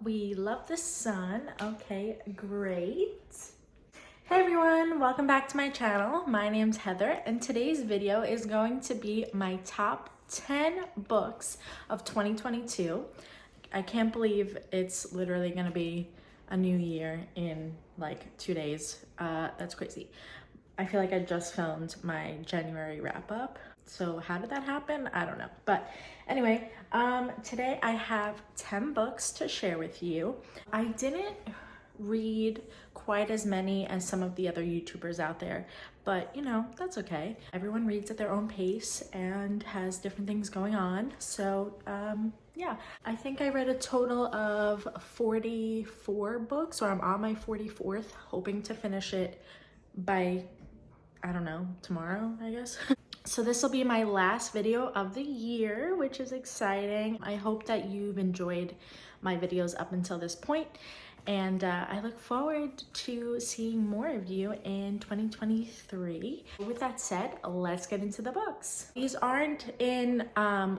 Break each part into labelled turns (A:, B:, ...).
A: We love the sun. Okay, great. Hey everyone, welcome back to my channel. My name's Heather, and today's video is going to be my top 10 books of 2022. I can't believe it's literally gonna be a new year in like 2 days. That's crazy. I feel like I just filmed my January wrap up. So how did that happen? I don't know. But anyway, today I have 10 books to share with you. I didn't read quite as many as some of the other YouTubers out there, but you know, that's okay. Everyone reads at their own pace and has different things going on. So yeah, I think I read a total of 44 books, or I'm on my 44th, hoping to finish it by, I don't know, tomorrow, I guess. So this will be my last video of the year, which is exciting. I hope that you've enjoyed my videos up until this point, and I look forward to seeing more of you in 2023. With that said, let's get into the books. These aren't in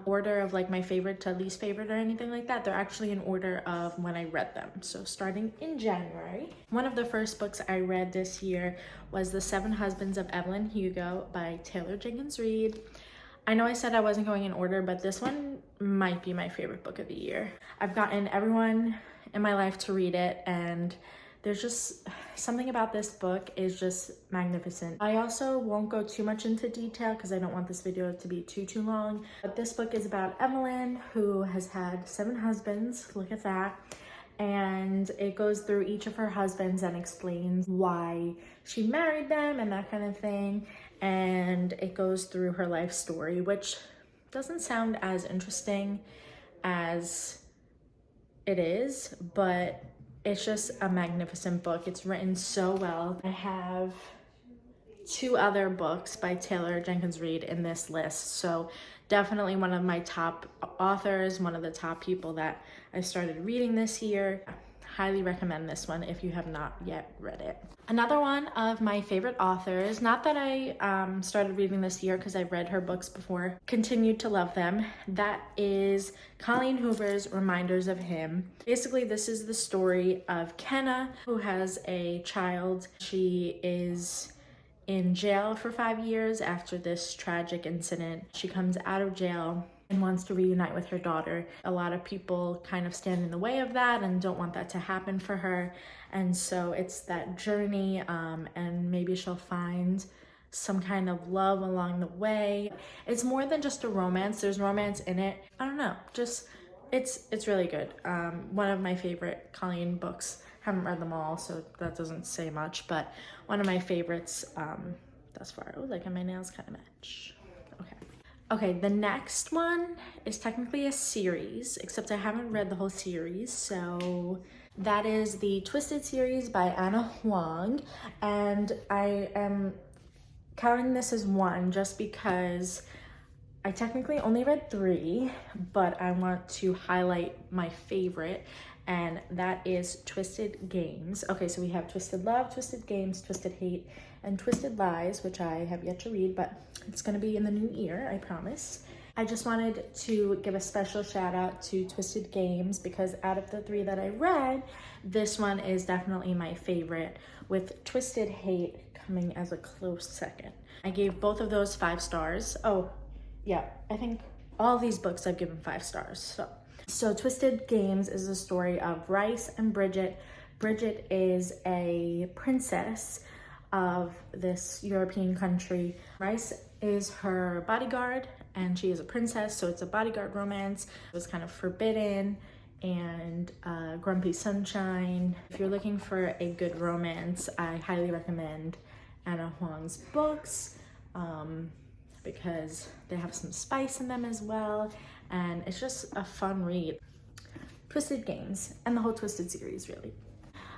A: order of like my favorite to least favorite or anything like that. They're actually in order of when I read them. So starting in January, one of the first books I read this year was The Seven Husbands of Evelyn Hugo by Taylor Jenkins Reid. I know I said I wasn't going in order, but this one might be my favorite book of the year. I've gotten everyone in my life to read it, and there's just something about this book is just magnificent. I also won't go too much into detail because I don't want this video to be too long, but this book is about Evelyn, who has had 7 husbands. Look at that. And it goes through each of her husbands and explains why she married them and that kind of thing. And it goes through her life story, which doesn't sound as interesting as it is, but it's just a magnificent book. It's written so well. I have 2 other books by Taylor Jenkins Reid in this list, so definitely one of my top authors, one of the top people that I started reading this year. Highly recommend this one if you have not yet read it. Another one of my favorite authors, not that I started reading this year because I've read her books before, continued to love them, that is Colleen Hoover's Reminders of Him. Basically, this is the story of Kenna, who has a child. She is in jail for 5 years after this tragic incident. She comes out of jail and wants to reunite with her daughter. A lot of people kind of stand in the way of that and don't want that to happen for her. And so it's that journey, and maybe she'll find some kind of love along the way. It's more than just a romance. There's romance in it. I don't know, just it's really good. One of my favorite Colleen books. Haven't read them all, so that doesn't say much, but one of my favorites thus far. Oh, like my nails kind of match. Okay, the next one is technically a series, except I haven't read the whole series. So that is the Twisted series by Ana Huang, and I am counting this as one just because I technically only read 3, but I want to highlight my favorite, and that is Twisted Games. Okay, so we have Twisted Love, Twisted Games, Twisted Hate, and Twisted Lies, which I have yet to read, but it's gonna be in the new year, I promise. I just wanted to give a special shout out to Twisted Games because out of the 3 that I read, this one is definitely my favorite, with Twisted Hate coming as a close second. I gave both of those 5 stars. Oh, yeah, I think all these books I've given 5 stars. So Twisted Games is the story of Rice and Bridget. Bridget is a princess of this European country. Rice is her bodyguard and she is a princess, so it's a bodyguard romance. It was kind of forbidden and Grumpy Sunshine. If you're looking for a good romance, I highly recommend Ana Huang's books because they have some spice in them as well, and it's just a fun read. Twisted Games, and the whole Twisted series, really.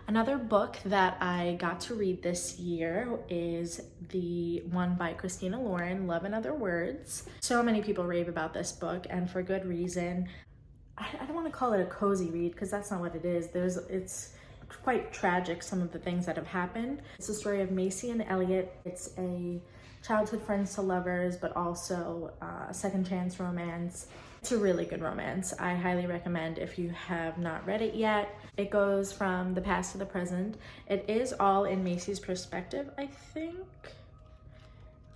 A: Another book that I got to read this year is the one by Christina Lauren, Love in Other Words. So many people rave about this book, and for good reason. I don't want to call it a cozy read because that's not what it is. It's quite tragic, some of the things that have happened. It's the story of Macy and Elliot. It's a childhood friends to lovers, but also a second chance romance. It's a really good romance. I highly recommend if you have not read it yet. It goes from the past to the present. It is all in Macy's perspective, I think.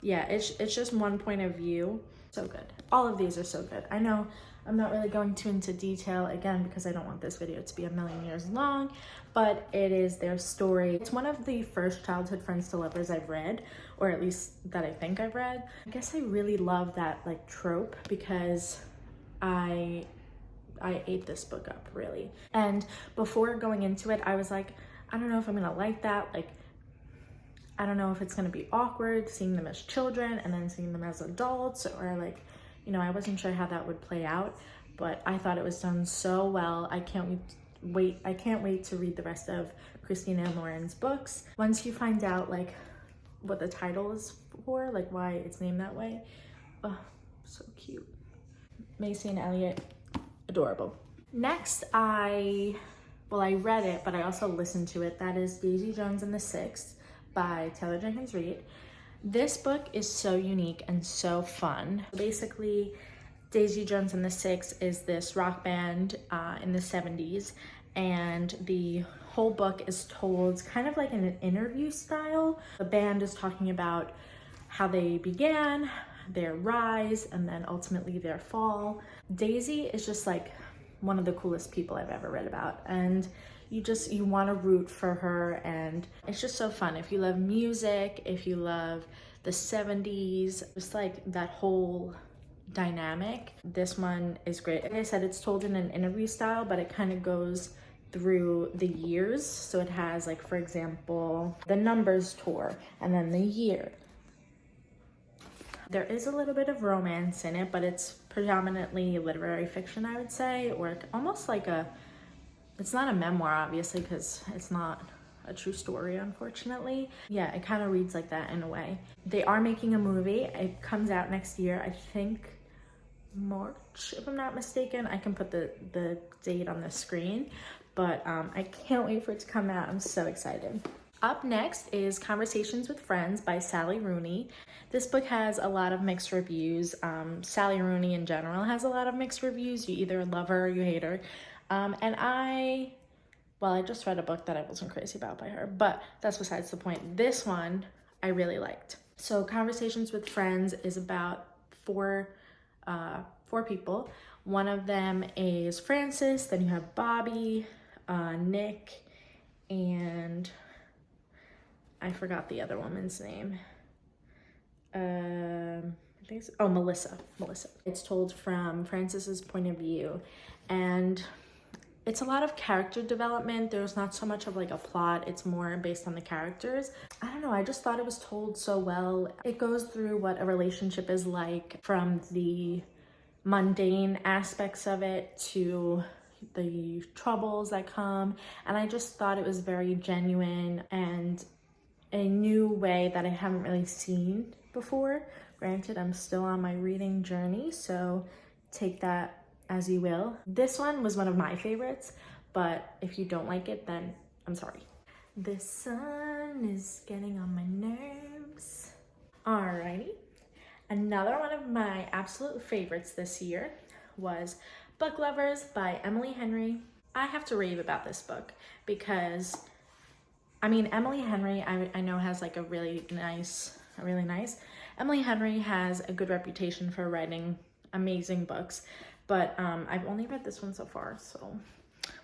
A: Yeah, it's just one point of view. So good. All of these are so good. I know I'm not really going too into detail again because I don't want this video to be a million years long, but it is their story. It's one of the first childhood friends to lovers I've read, or at least that I think I've read. I guess I really love that like trope because I ate this book up really. And before going into it, I was like, I don't know if I'm gonna like that. Like, I don't know if it's gonna be awkward seeing them as children and then seeing them as adults, or like, you know, I wasn't sure how that would play out, but I thought it was done so well. I can't wait to read the rest of Christina and Lauren's books. Once you find out like what the title is for, like why it's named that way. Oh, so cute. Macy and Elliot, adorable. Next, I read it, but I also listened to it. That is Daisy Jones and the Six by Taylor Jenkins Reid. This book is so unique and so fun. Basically, Daisy Jones and the Six is this rock band in the 70s, and the whole book is told kind of like in an interview style. The band is talking about how they began, their rise, and then ultimately their fall. Daisy is just like one of the coolest people I've ever read about, and you want to root for her, and it's just so fun. If you love music, if you love the 70s, just like that whole dynamic, this one is great. Like I said, it's told in an interview style, but it kind of goes through the years. So it has, like, for example, the Numbers tour and then the year. There is a little bit of romance in it, but it's predominantly literary fiction, I would say, or almost like it's not a memoir, obviously, because it's not a true story, unfortunately. Yeah, it kind of reads like that in a way. They are making a movie. It comes out next year, I think March, if I'm not mistaken. I can put the date on the screen, but I can't wait for it to come out. I'm so excited. Up next is Conversations with Friends by Sally Rooney. This book has a lot of mixed reviews. Sally Rooney in general has a lot of mixed reviews. You either love her or you hate her. And I just read a book that I wasn't crazy about by her, but that's besides the point. This one I really liked. So Conversations with Friends is about four people. One of them is Frances, then you have Bobby, Nick, and I forgot the other woman's name. I think it's, Melissa. It's told from Frances's point of view, and it's a lot of character development. There's not so much of like a plot. It's more based on the characters. I don't know. I just thought it was told so well. It goes through what a relationship is like, from the mundane aspects of it to the troubles that come. And I just thought it was very genuine and a new way that I haven't really seen before. Granted, I'm still on my reading journey, so take that as you will. This one was one of my favorites, but if you don't like it, then I'm sorry. The sun is getting on my nerves. Alrighty. Another one of my absolute favorites this year was Book Lovers by Emily Henry. I have to rave about this book because, I mean, Emily Henry, I know has like a really nice, Emily Henry has a good reputation for writing amazing books, but I've only read this one so far, so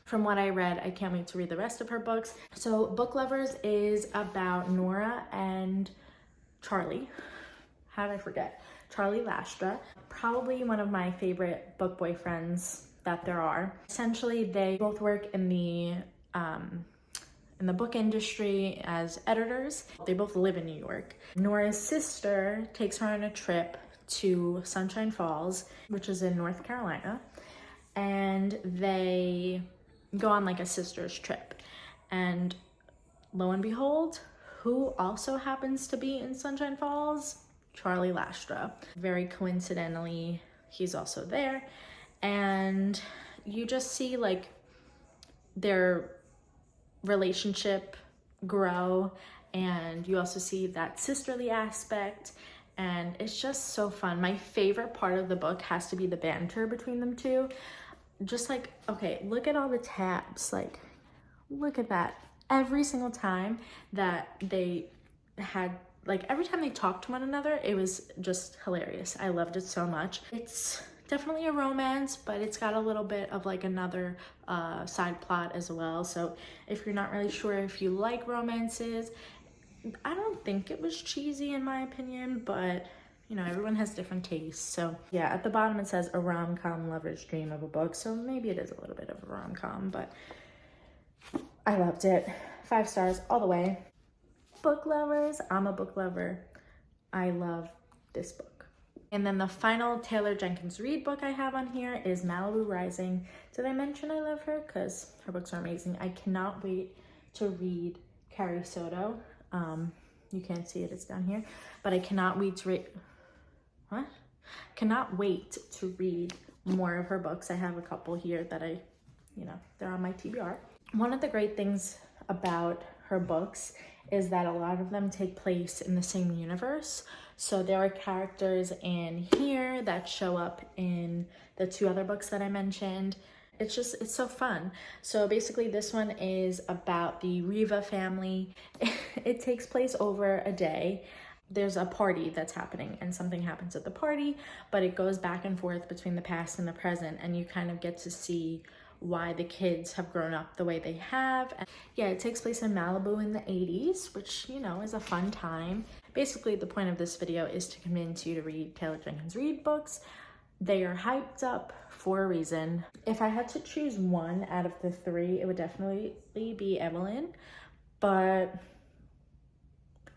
A: from what I read, I can't wait to read the rest of her books. So Book Lovers is about Nora and Charlie. How did I forget? Charlie Lastra, probably one of my favorite book boyfriends that there are. Essentially, they both work in the book industry as editors. They both live in New York. Nora's sister takes her on a trip to Sunshine Falls, which is in North Carolina, and they go on like a sister's trip. And lo and behold, who also happens to be in Sunshine Falls? Charlie Lastra. Very coincidentally, he's also there. And you just see like their relationship grow, and you also see that sisterly aspect, and it's just so fun. My favorite part of the book has to be the banter between them two. Just like, okay, look at all the tabs, like, look at that. Every single time that they had, like, every time they talked to one another, it was just hilarious. I loved it so much. It's definitely a romance, but it's got a little bit of like another side plot as well. So if you're not really sure if you like romances, I don't think it was cheesy in my opinion, but you know, everyone has different tastes. So yeah, at the bottom it says a rom-com lover's dream of a book. So maybe it is a little bit of a rom-com, but I loved it. 5 stars all the way. Book lovers, I'm a book lover. I love this book. And then the final Taylor Jenkins Reid book I have on here is Malibu Rising. Did I mention I love her? Because her books are amazing. I cannot wait to read Carrie Soto. You can't see it, it's down here. But I cannot wait to read... What? Cannot wait to read more of her books. I have a couple here that they're on my TBR. One of the great things about her books is that a lot of them take place in the same universe. So there are characters in here that show up in the 2 other books that I mentioned. It's so fun. So basically this one is about the Riva family. It takes place over a day. There's a party that's happening and something happens at the party, but it goes back and forth between the past and the present, and you kind of get to see why the kids have grown up the way they have. And yeah, it takes place in Malibu in the 80s, which, you know, is a fun time. Basically, the point of this video is to convince you to read Taylor Jenkins Reid books. They are hyped up for a reason. If I had to choose one out of the 3, it would definitely be Evelyn, but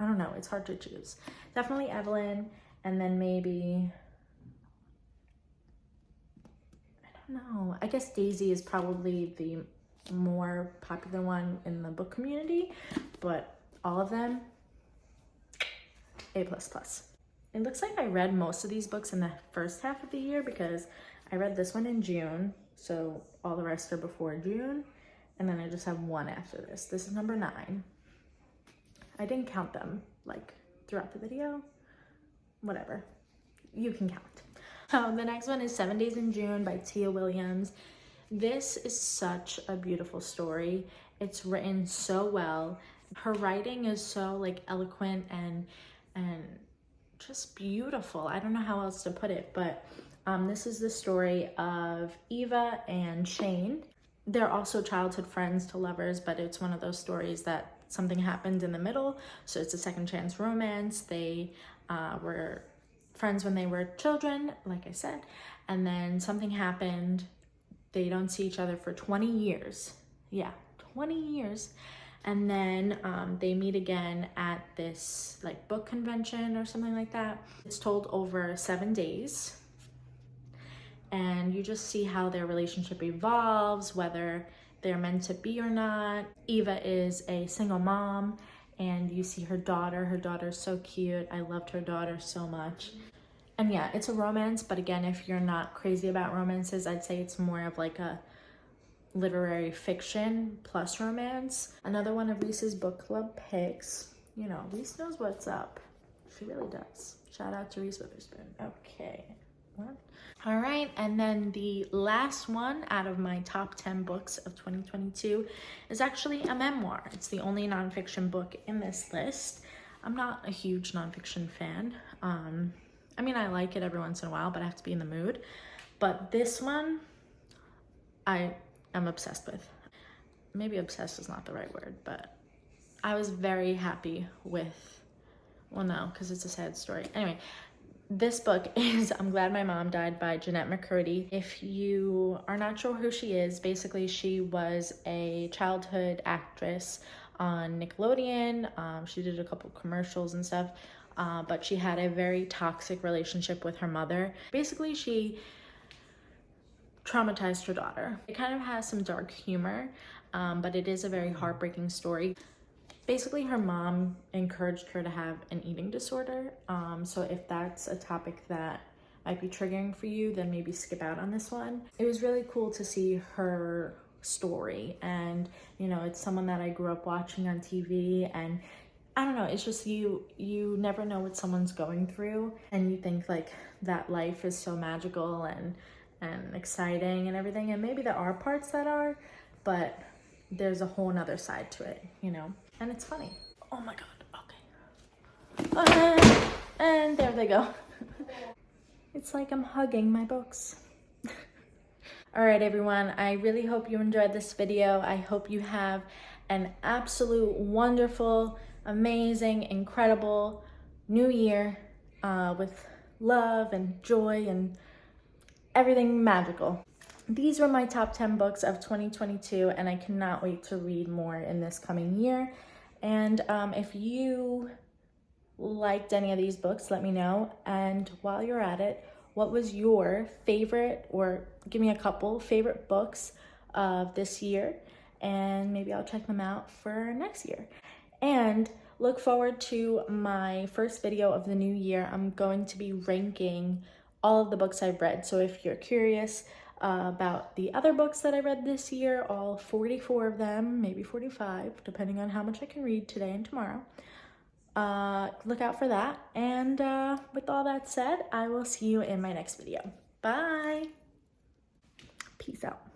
A: I don't know, it's hard to choose. Definitely Evelyn, and then maybe, I don't know, I guess Daisy is probably the more popular one in the book community, but all of them, A++. It looks like I read most of these books in the first half of the year because I read this one in June, so all the rest are before June, and then I just have one after this. This is number 9. I didn't count them like throughout the video, whatever, you can count. So the next one is 7 Days in June by Tia Williams. This is such a beautiful story. It's written so well. Her writing is so like eloquent and just beautiful. I don't know how else to put it, but this is the story of Eva and Shane. They're also childhood friends to lovers, but it's one of those stories that something happened in the middle, so it's a second chance romance. They were friends when they were children, like I said, and then something happened. They don't see each other for 20 years. Yeah, 20 years. And then they meet again at this like book convention or something like that. It's told over 7 days. And you just see how their relationship evolves, whether they're meant to be or not. Eva is a single mom, and you see her daughter. Her daughter's so cute. I loved her daughter so much. And yeah, it's a romance, but again, if you're not crazy about romances, I'd say it's more of like a literary fiction plus romance. Another one of Reese's book club picks. You know, Reese knows what's up. She really does. Shout out to Reese Witherspoon. Okay. What? All right, and then the last one out of my top 10 books of 2022 is actually a memoir. It's the only nonfiction book in this list. I'm not a huge nonfiction fan. I mean, I like it every once in a while, but I have to be in the mood. But this one, I am obsessed with. Maybe obsessed is not the right word, but I was very happy with, well, no, because it's a sad story. Anyway, this book is I'm Glad My Mom Died by Jennette McCurdy. If you are not sure who she is, basically she was a childhood actress on Nickelodeon. She did a couple commercials and stuff, but she had a very toxic relationship with her mother. Basically, she traumatized her daughter. It kind of has some dark humor, but it is a very heartbreaking story. Basically, her mom encouraged her to have an eating disorder. So if that's a topic that might be triggering for you, then maybe skip out on this one. It was really cool to see her story. And, you know, it's someone that I grew up watching on TV. And I don't know, it's just you never know what someone's going through, and you think like that life is so magical and exciting and everything, and maybe there are parts that are, but there's a whole nother side to it, you know, and it's funny. Oh my god, okay. And there they go. It's like I'm hugging my books. All right, everyone, I really hope you enjoyed this video. I hope you have an absolute wonderful, amazing, incredible new year with love and joy and everything magical. These were my top 10 books of 2022, and I cannot wait to read more in this coming year. And if you liked any of these books, let me know. And while you're at it, what was your favorite, or give me a couple favorite books of this year, and maybe I'll check them out for next year. And look forward to my first video of the new year. I'm going to be ranking all of the books I've read. So if you're curious about the other books that I read this year, all 44 of them, maybe 45, depending on how much I can read today and tomorrow, look out for that. And with all that said, I will see you in my next video. Bye. Peace out.